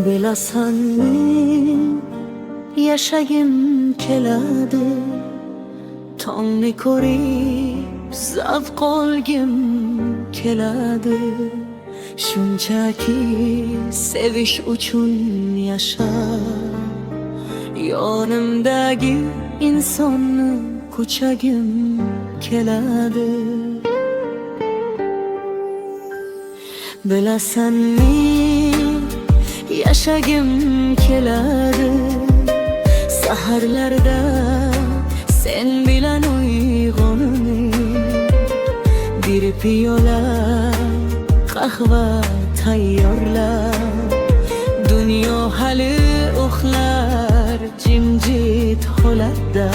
Bilasanmi yashagim keladi, tongni ko'rib zavq olgim keladi. Shunchaki sevish uchun yashab, yonimdagi insonni quchagim keladi. Bilasanmi yashagim keladi, saharlarda sen bilan uyg'onib, bir piyola qahva tayyorlab, dunyo hali uxlar jimjit holatda.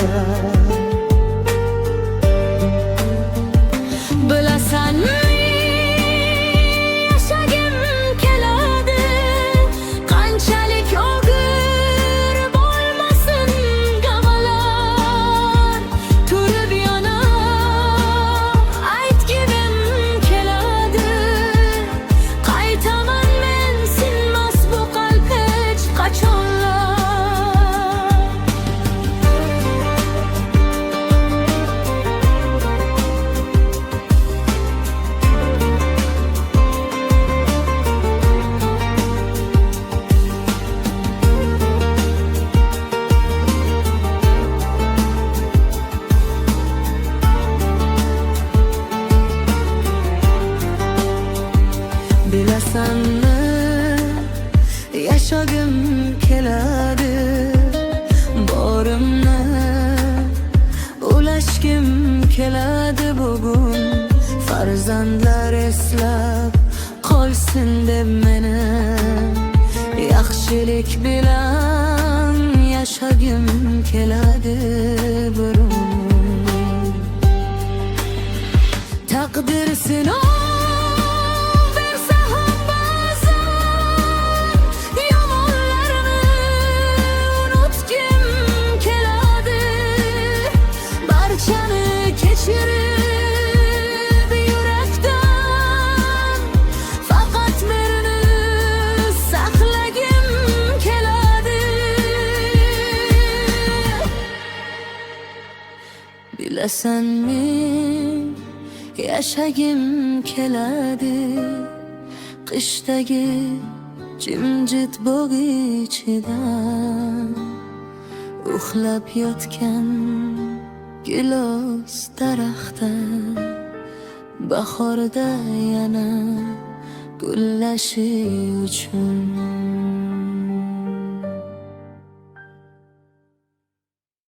Bilasanmi Bilasanmi yashagim keladi, borimni ulashgim keladi bugun. Farzandlar eslab qolsin deb meni, yaxshilik bilan yashagim keladi bir umr. Taqdir sinov Bilasanmi yashagim keladi, qishdagi jimjit bog' ichida uxlab yotgan gilos daraxti, bahorda yana gullashi uchun.